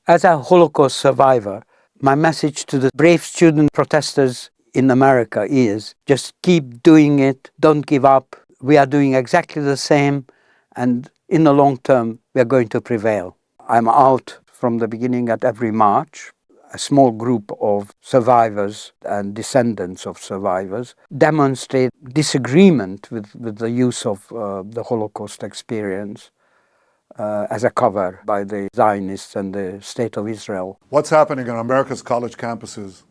As a Holocaust survivor, my message to the brave student protesters in America is just keep doing it, don't give up. We are doing exactly the same, and in the long term, we are going to prevail. I'm out from the beginning at every march. A small group of survivors and descendants of survivors demonstrate disagreement with the use of the Holocaust experience as a cover by the Zionists and the State of Israel. What's happening on America's college campuses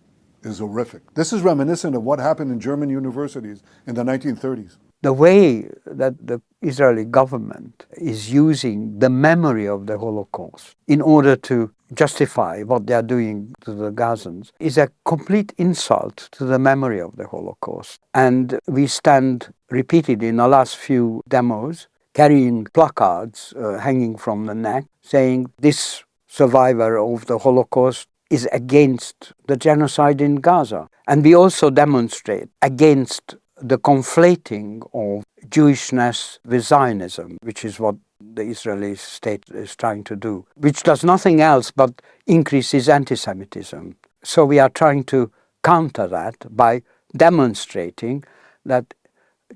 is horrific. This is reminiscent of what happened in German universities in the 1930s. The way that the Israeli government is using the memory of the Holocaust in order to justify what they are doing to the Gazans is a complete insult to the memory of the Holocaust. And we stand repeated in the last few demos carrying placards hanging from the neck saying this survivor of the Holocaust is against the genocide in Gaza. And we also demonstrate against the conflating of Jewishness with Zionism, which is what the Israeli state is trying to do, which does nothing else but increases anti-Semitism. So we are trying to counter that by demonstrating that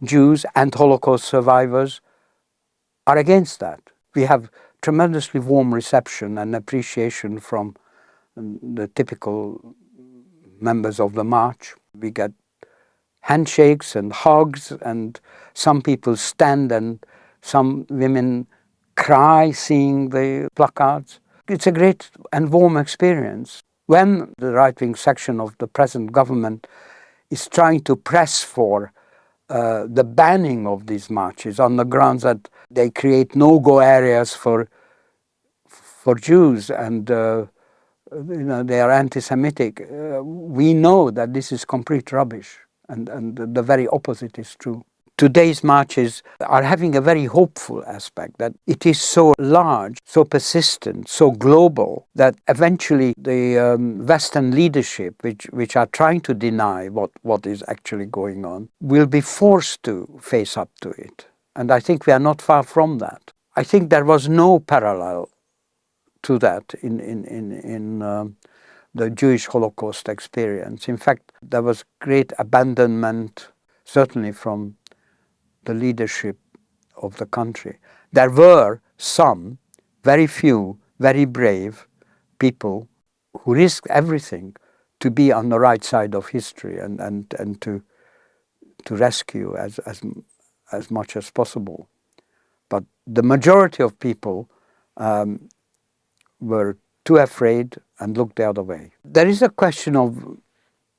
Jews and Holocaust survivors are against that. We have tremendously warm reception and appreciation from the typical members of the march. We get handshakes and hugs, and some people stand and some women cry seeing the placards. It's a great and warm experience. When the right-wing section of the present government is trying to press for the banning of these marches on the grounds that they create no-go areas for Jews and they are anti-Semitic, we know that this is complete rubbish. And the very opposite is true. Today's marches are having a very hopeful aspect, that it is so large, so persistent, so global, that eventually the Western leadership, which are trying to deny what is actually going on, will be forced to face up to it. And I think we are not far from that. I think there was no parallel to that in the Jewish Holocaust experience. In fact, there was great abandonment, certainly from the leadership of the country. There were some, very few, very brave people who risked everything to be on the right side of history and to rescue as much as possible. But the majority of people were too afraid and looked the other way. There is a question of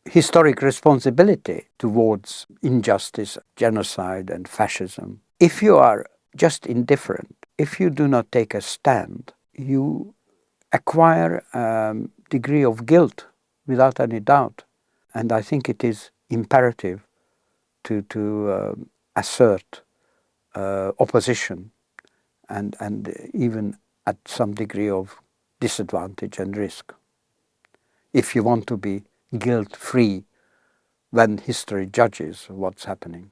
historic responsibility towards injustice, genocide and fascism. If you are just indifferent, if you do not take a stand, you acquire a degree of guilt without any doubt. And I think it is imperative to assert opposition and even at some degree of disadvantage and risk, if you want to be guilt-free when history judges what's happening.